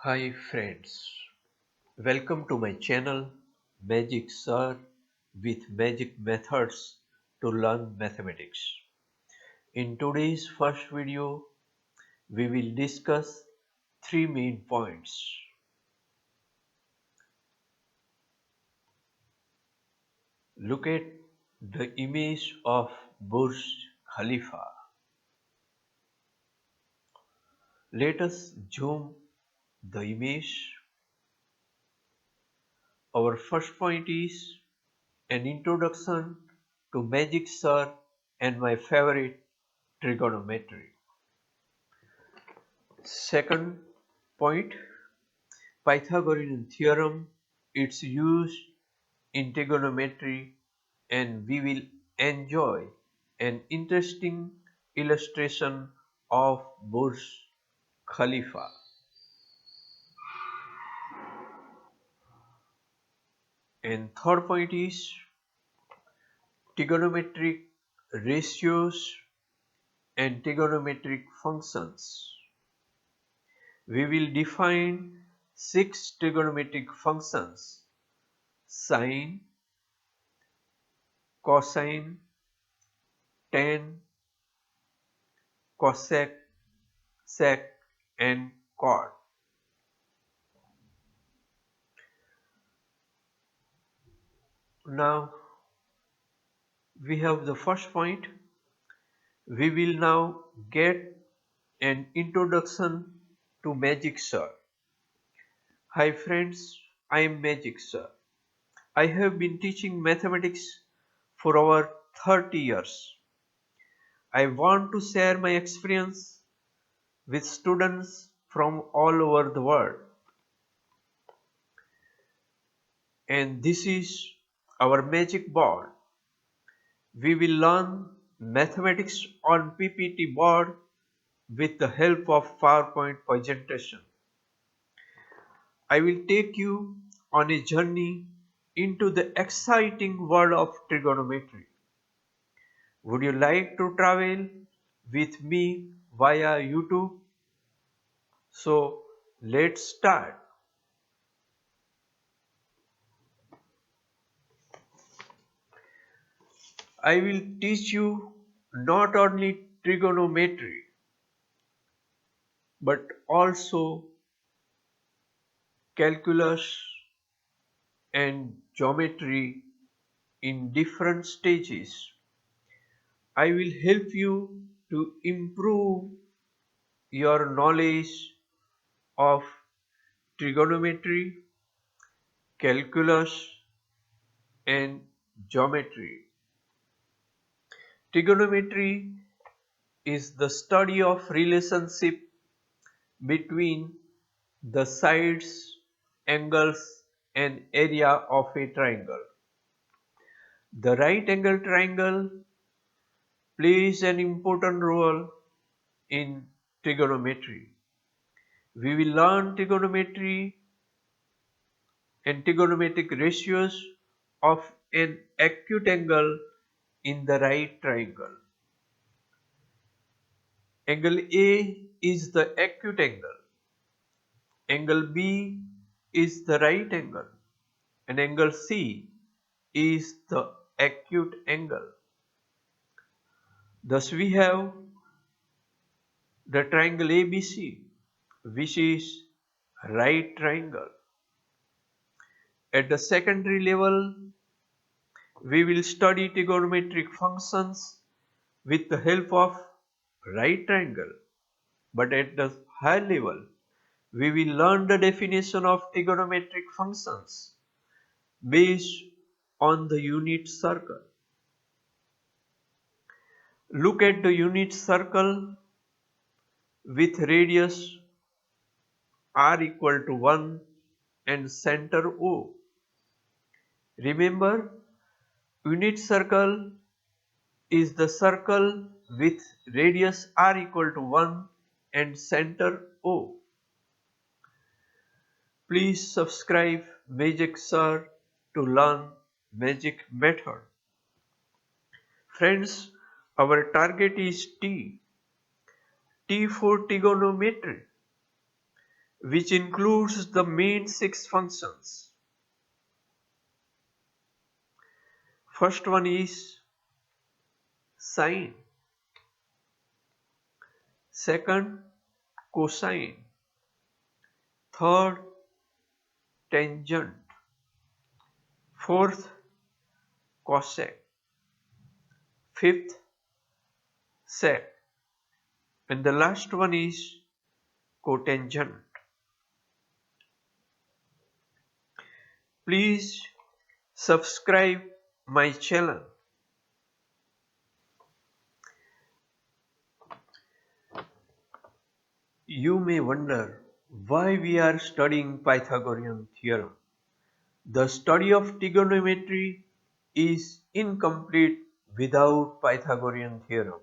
Hi friends, welcome to my channel Magic Sir with magic methods to learn mathematics. In today's first video, we will discuss three main points. Look at the image of Burj Khalifa. Let us zoom the image. Our first point is an introduction to Magic Sir and my favorite trigonometry. Second point, Pythagorean theorem. It's used in trigonometry and we will enjoy an interesting illustration of Burj Khalifa. And third point is trigonometric ratios and trigonometric functions. We will define 6 trigonometric functions: sine, cosine, tan, cosec, sec and cot. Now we have the first point. We will now get an introduction to Magic Sir. Hi friends, I am Magic Sir. I have been teaching mathematics for over 30 years. I want to share my experience with students from all over the world. And this is our magic board. We will learn mathematics on PPT board with the help of PowerPoint presentation. I will take you on a journey into the exciting world of trigonometry. Would you like to travel with me via YouTube? So let's start. I will teach you not only trigonometry but also calculus and geometry in different stages. I will help you to improve your knowledge of trigonometry, calculus and geometry. Trigonometry is the study of relationship between the sides, angles and area of a triangle. The right angle triangle plays an important role in trigonometry. We will learn trigonometry and trigonometric ratios of an acute angle in the right triangle. Angle A is the acute angle, angle B is the right angle, and angle C is the acute angle. Thus we have the triangle ABC, which is right triangle. At the secondary level, we will study trigonometric functions with the help of right triangle. But at the higher level, we will learn the definition of trigonometric functions based on the unit circle. Look at the unit circle with radius r equal to 1 and center O. Remember, unit circle is the circle with radius r equal to 1 and center O. Please subscribe Magic Sir to learn magic method. Friends, our target is T. T for trigonometry. which includes the main six functions. First one is sine, second cosine, third tangent, fourth cosec, fifth sec, and the last one is cotangent. Please subscribe my channel. You may wonder why we are studying Pythagorean theorem. The study of trigonometry is incomplete without Pythagorean theorem.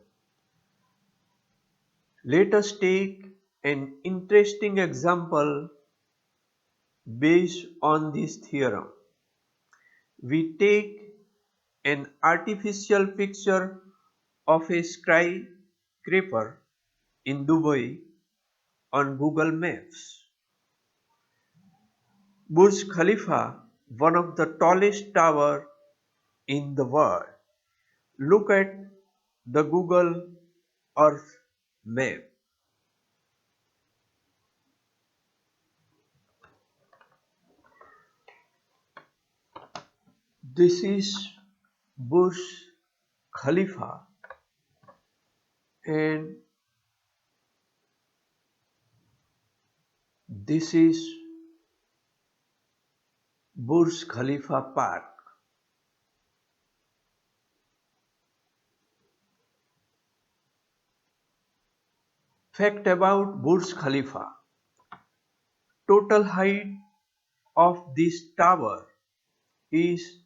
Let us take an interesting example based on this theorem. We take an artificial picture of a skyscraper in Dubai on Google Maps. Burj Khalifa, one of the tallest towers in the world. Look at the Google Earth map. This is Burj Khalifa and this is Burj Khalifa Park. Fact about Burj Khalifa. Total height of this tower is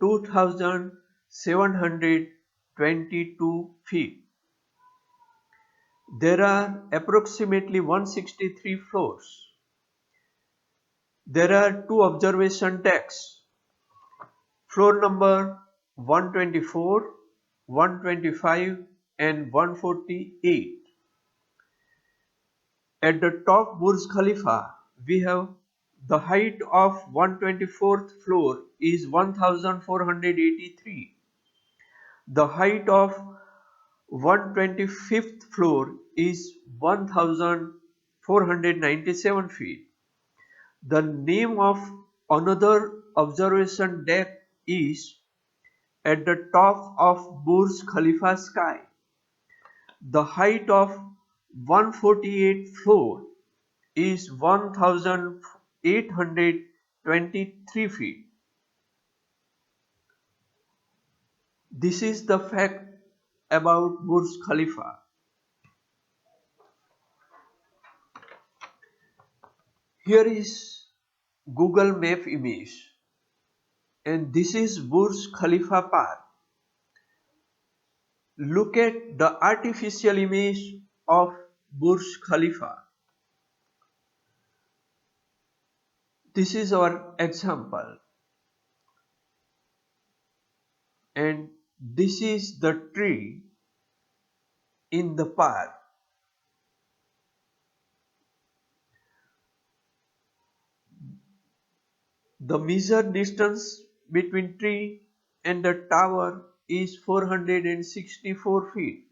2,722 feet. There are approximately 163 floors. There are two observation decks. Floor number 124, 125 and 148. At the top Burj Khalifa, we have the height of 124th floor is 1483. The height of 125th floor is 1497 feet. The name of another observation deck is at the top of Burj Khalifa sky. The height of 148th floor is 1823 feet. This is the fact about Burj Khalifa. Here is Google Map image and this is Burj Khalifa Park. Look at the artificial image of Burj Khalifa. This is our example and this is the tree in the park. The measured distance between tree and the tower is 464 feet.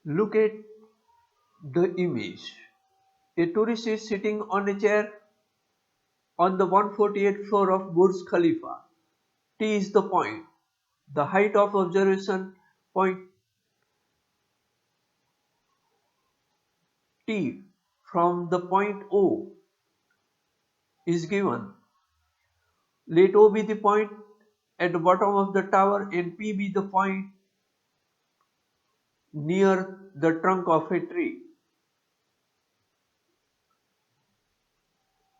Look at the image. A tourist is sitting on a chair on the 148th floor of Burj Khalifa. T is the point. The height of observation point T from the point O is given. Let O be the point at the bottom of the tower and P be the point near the trunk of a tree.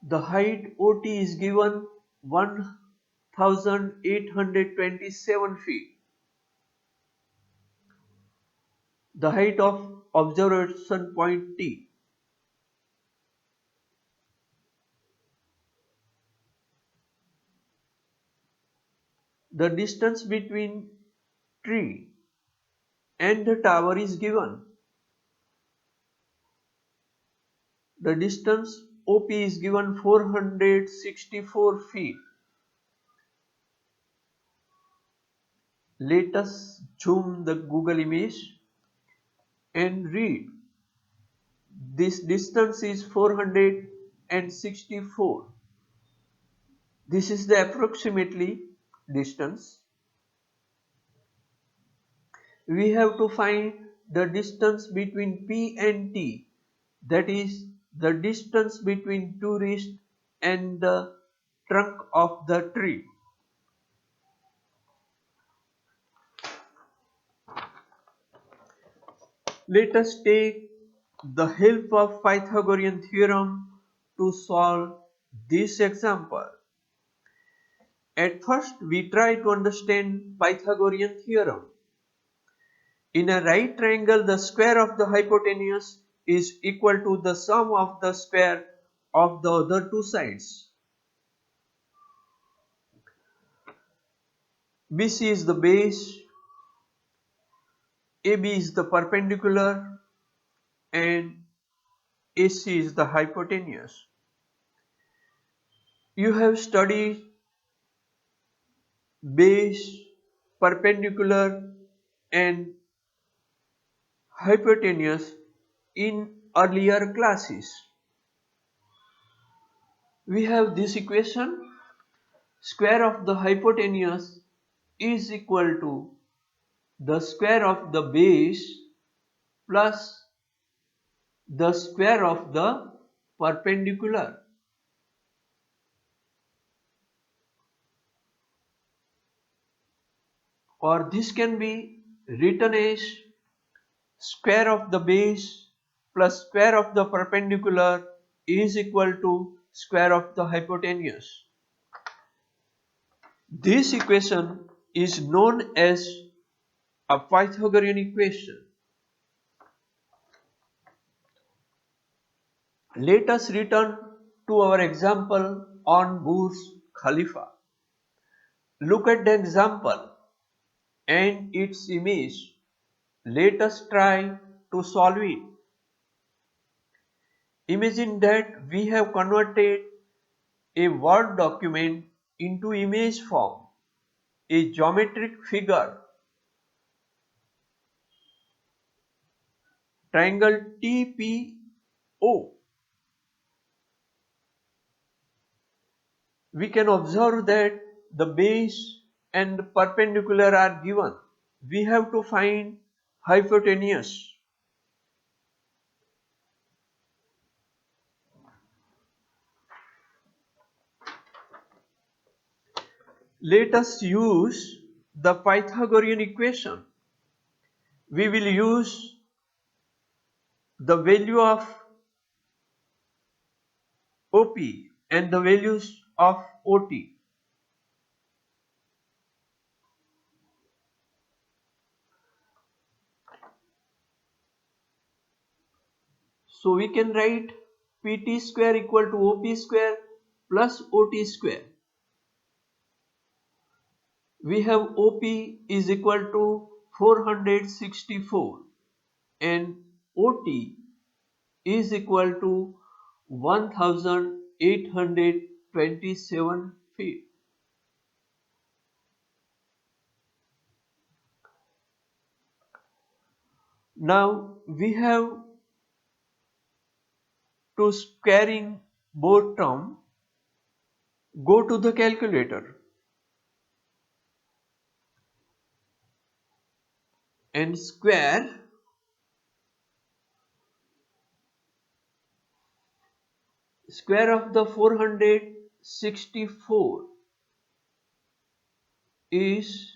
The height OT is given 1827 feet. The height of observation point T. The distance between tree and the tower is given. The distance OP is given 464 feet. Let us zoom the Google image and read. This distance is 464. This is the approximately distance. We have to find the distance between P and T, that is the distance between tourist and the trunk of the tree. Let us take the help of Pythagorean theorem to solve this example. At first, we try to understand Pythagorean theorem. In a right triangle, the square of the hypotenuse is equal to the sum of the square of the other two sides. BC is the base, AB is the perpendicular, and AC is the hypotenuse. You have studied base, perpendicular, and hypotenuse in earlier classes. We have this equation: square of the hypotenuse is equal to the square of the base plus the square of the perpendicular. Or this can be written as square of the base plus square of the perpendicular is equal to square of the hypotenuse. This equation is known as a Pythagorean equation. Let us return to our example on Burj Khalifa. Look at the example and its image. Let us try to solve it. Imagine that we have converted a Word document into image form, a geometric figure, triangle TPO. We can observe that the base and perpendicular are given. We have to find hypotenuse. Let us use the Pythagorean equation. We will use the value of OP and the values of OT. So we can write PT square equal to OP square plus OT square. We have OP is equal to 464 and OT is equal to 1827 feet. Now we have to squaring both terms. Go to the calculator and square of the 464 is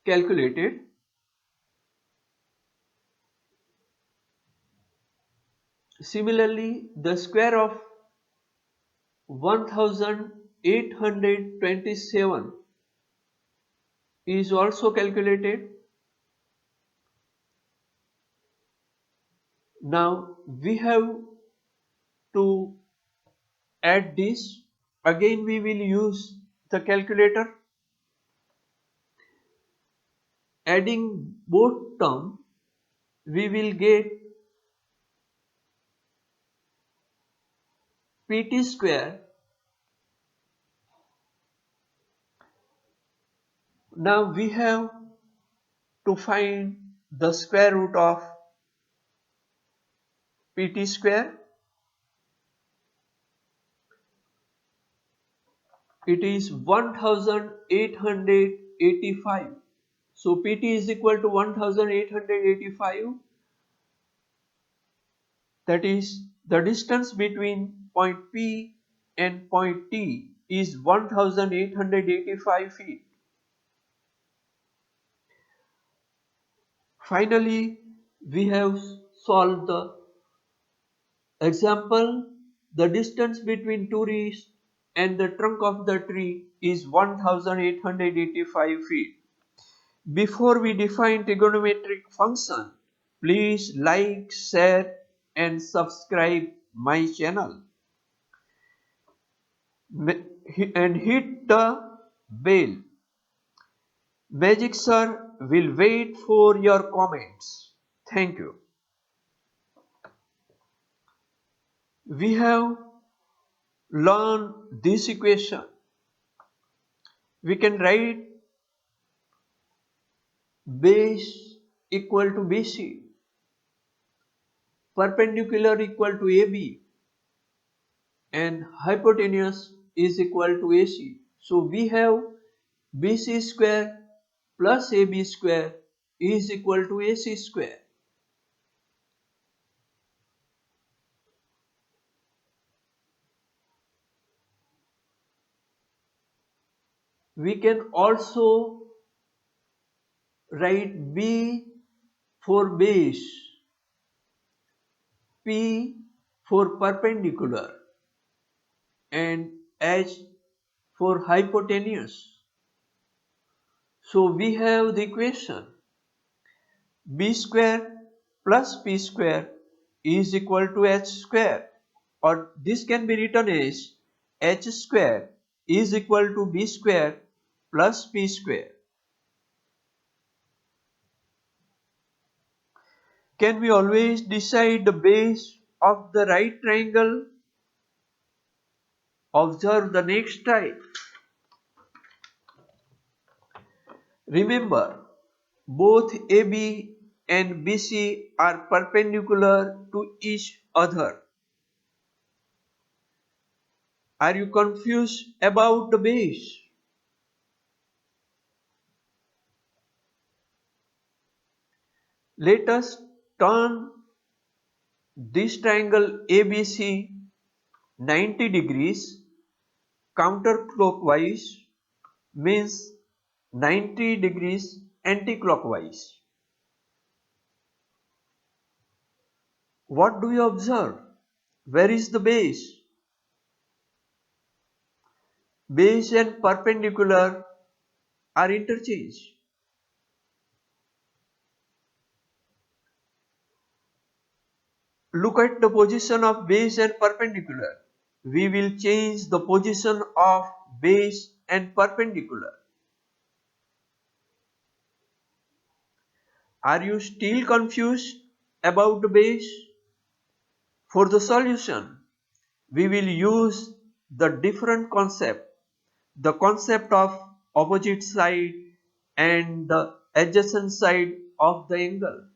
calculated. Similarly, the square of 1827 is also calculated. Now we have to add this. Again we will use the calculator. Adding both terms, we will get pt square. Now we have to find the square root of pt square. It is 1885. So pt is equal to 1885. That is, the distance between point P and point T is 1885 feet. Finally, we have solved the example. The distance between two trees and the trunk of the tree is 1885 feet. Before we define trigonometric function, please like, share and subscribe my channel. And hit the bell. Magic Sir will wait for your comments. Thank you. We have learned this equation. We can write base equal to BC, perpendicular equal to AB, and hypotenuse is equal to AC. So we have BC square plus AB square is equal to AC square. We can also write B for base, P for perpendicular, and H for hypotenuse. So we have the equation B square plus P square is equal to H square, or this can be written as H square is equal to B square plus P square. Can we always decide the base of the right triangle? Observe the next type. Remember, both AB and BC are perpendicular to each other. Are you confused about the base? Let us turn this triangle ABC 90 degrees counterclockwise, means 90 degrees anticlockwise. What do you observe? Where is the base? Base and perpendicular are interchanged. Look at the position of base and perpendicular. We will change the position of base and perpendicular. Are you still confused about the base? For the solution, we will use the different concept, the concept of opposite side and the adjacent side of the angle.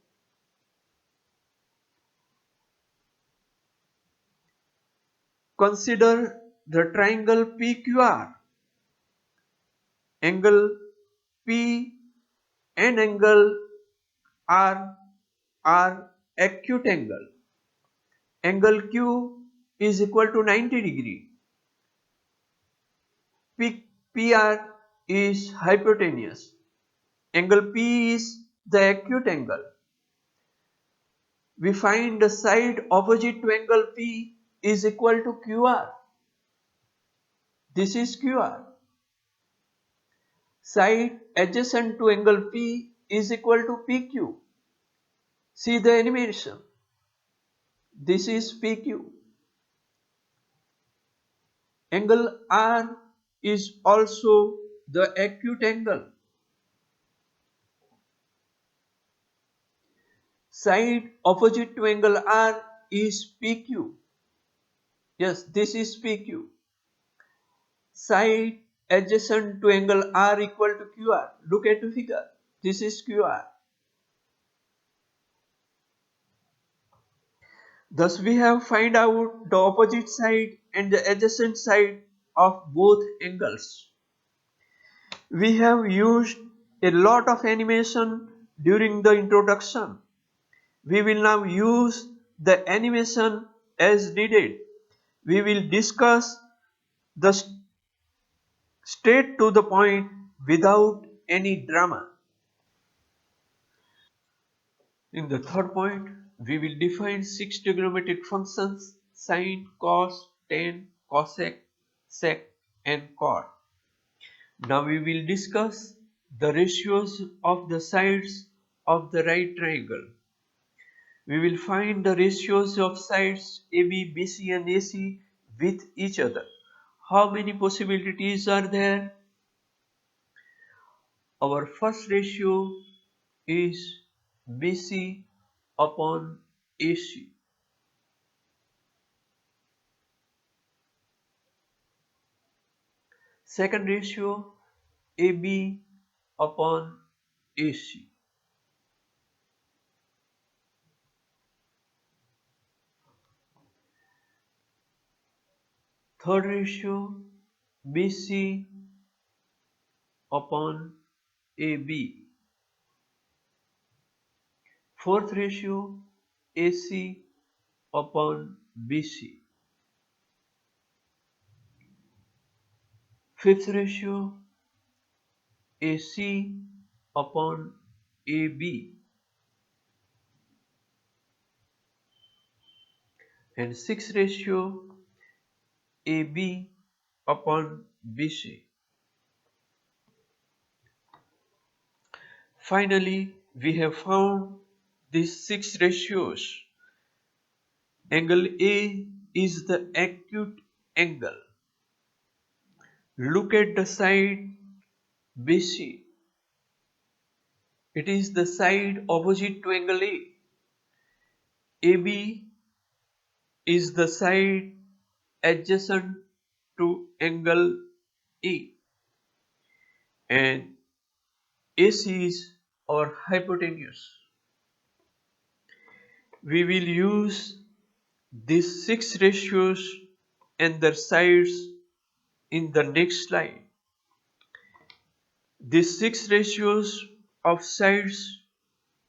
Consider the triangle PQR. Angle P and angle R are acute angle. Angle Q is equal to 90 degree. PR is hypotenuse. Angle P is the acute angle. We find the side opposite to angle P is equal to QR. This is QR. Side adjacent to angle P is equal to PQ. See the animation. This is PQ. Angle R is also the acute angle. Side opposite to angle R is PQ. Yes, this is PQ. Side adjacent to angle R equal to QR. Look at the figure. This is QR. Thus we have find out the opposite side and the adjacent side of both angles. We have used a lot of animation during the introduction. We will now use the animation as needed. We will discuss the straight to the point without any drama. In the third point, we will define six trigonometric functions: sine, cos, tan, cosec, sec, and cot. Now we will discuss the ratios of the sides of the right triangle. We will find the ratios of sides AB, BC and AC with each other. How many possibilities are there? Our first ratio is BC upon AC. Second ratio AB upon AC. Third ratio BC upon AB. Fourth ratio AC upon BC. Fifth ratio AC upon AB. And sixth ratio AB upon BC. Finally, we have found these six ratios. Angle A is the acute angle. Look at the side BC. It is the side opposite to angle A. AB is the side adjacent to angle A. And AC is our hypotenuse. We will use these six ratios and their sides in the next slide. These six ratios of sides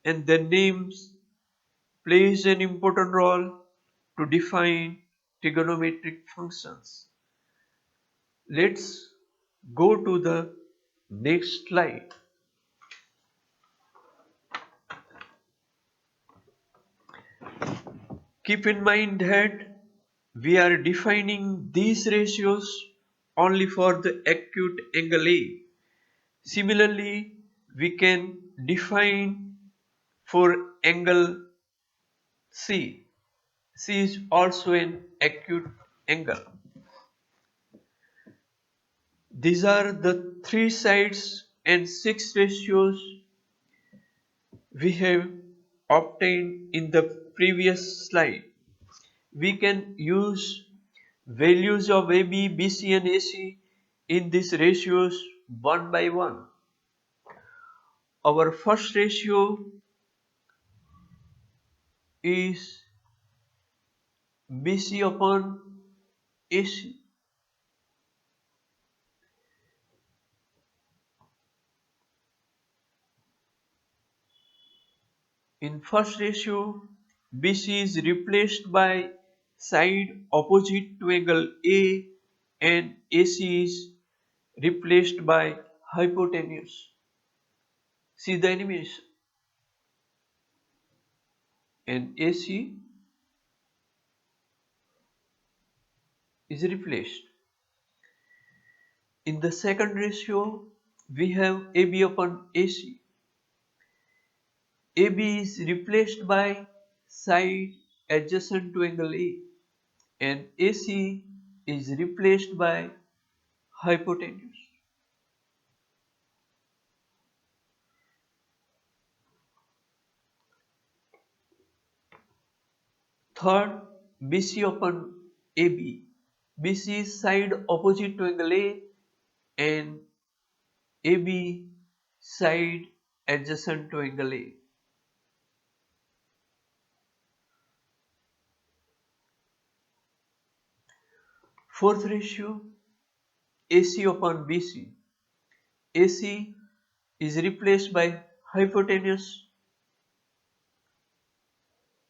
and their names plays an important role to define trigonometric functions. Let's go to the next slide. Keep in mind that we are defining these ratios only for the acute angle A. Similarly, we can define for angle C. C is also an acute angle. These are the three sides and six ratios we have obtained in the previous slide. We can use values of AB, BC and AC in these ratios one by one. Our first ratio is BC upon AC. In first ratio, BC is replaced by side opposite to angle A and AC is replaced by hypotenuse. See the animation. And AC is replaced. In the second ratio, we have AB upon AC. AB is replaced by side adjacent to angle A and AC is replaced by hypotenuse. Third, BC upon AB. BC is side opposite to angle A and AB side adjacent to angle A. Fourth ratio, AC upon BC. AC is replaced by hypotenuse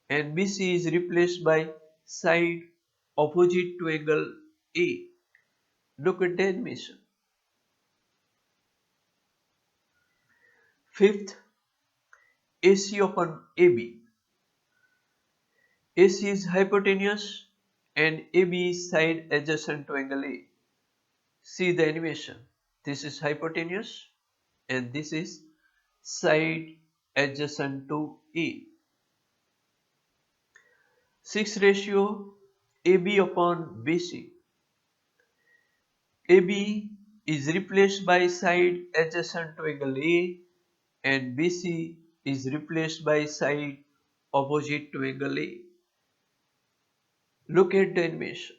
and BC is replaced by side opposite to angle A. Look at the animation. Fifth, AC upon AB. AC is hypotenuse and AB is side adjacent to angle A. See the animation. This is hypotenuse and this is side adjacent to A. Sixth ratio, AB upon BC. AB is replaced by side adjacent to angle A and BC is replaced by side opposite to angle A. Look at the animation.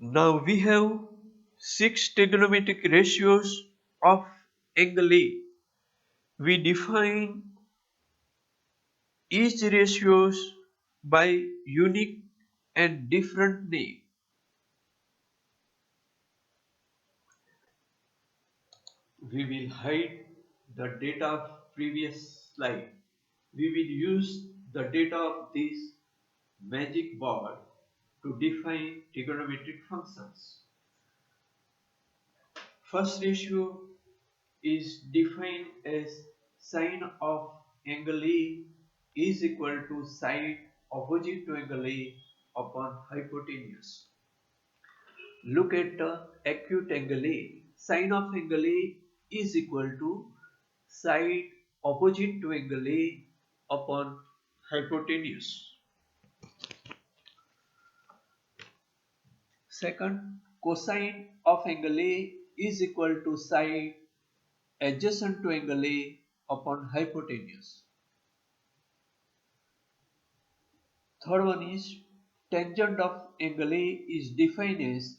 Now we have 6 trigonometric ratios of angle A. We define each ratios by unique and different name. We will hide the data of previous slide. We will use the data of this magic board to define trigonometric functions. First ratio is defined as sine of angle A is equal to side opposite to angle A upon hypotenuse. Look at the acute angle A. Sine of angle A is equal to side opposite to angle A upon hypotenuse. Second, cosine of angle A is equal to side adjacent to angle A upon hypotenuse. Third one is tangent of angle A is defined as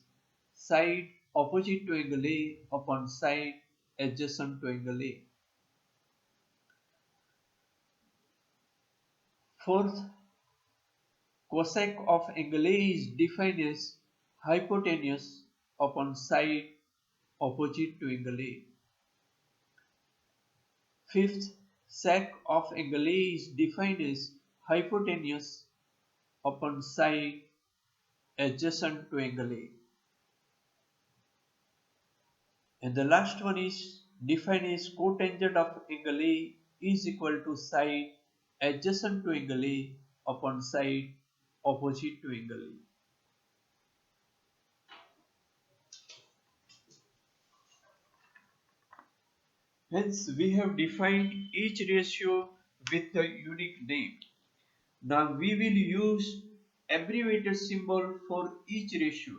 side opposite to angle A upon side adjacent to angle A. Fourth, cosec of angle A is defined as hypotenuse upon side opposite to angle A. Fifth, sec of angle A is defined as hypotenuse upon side adjacent to angle A. And the last one is defined as cotangent of angle A is equal to side adjacent to angle A upon side opposite to angle A. Hence, we have defined each ratio with a unique name. Now we will use abbreviated symbol for each ratio.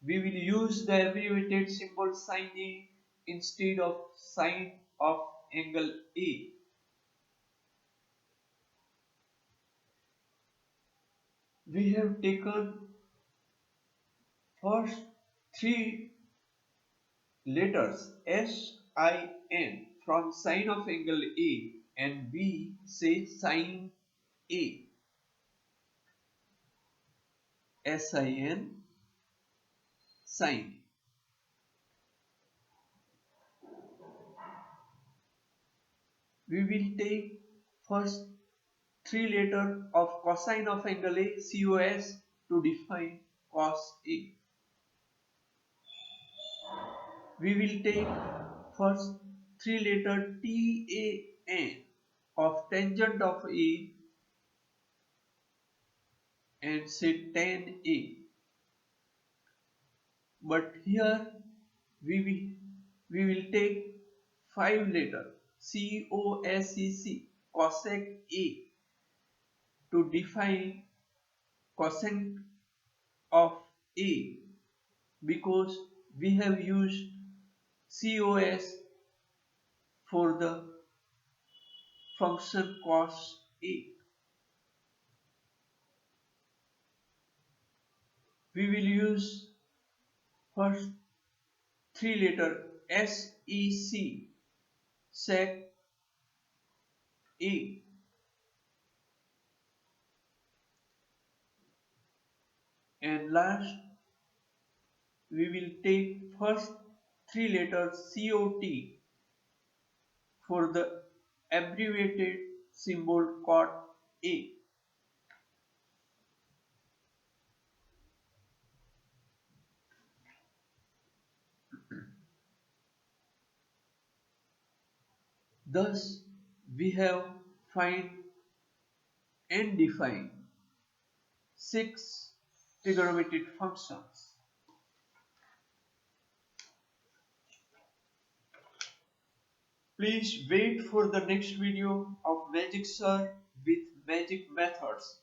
We will use the abbreviated symbol sin A instead of sine of angle A. We have taken first three letters SIN from sine of angle A and we say sine A. SIN sine. We will take first three letters of cosine of angle A COS to define cos A. We will take first three letter TAN of tangent of A and say tan A. But here we will take five letter COSEC cosec A to define cosecant of A because we have used COS for the function cos A. We will use first three letter SEC, sec A, and last we will take first three letters COT for the abbreviated symbol cot A. Thus, we have find and define six trigonometric functions. Please wait for the next video of Magic Sir with magic methods.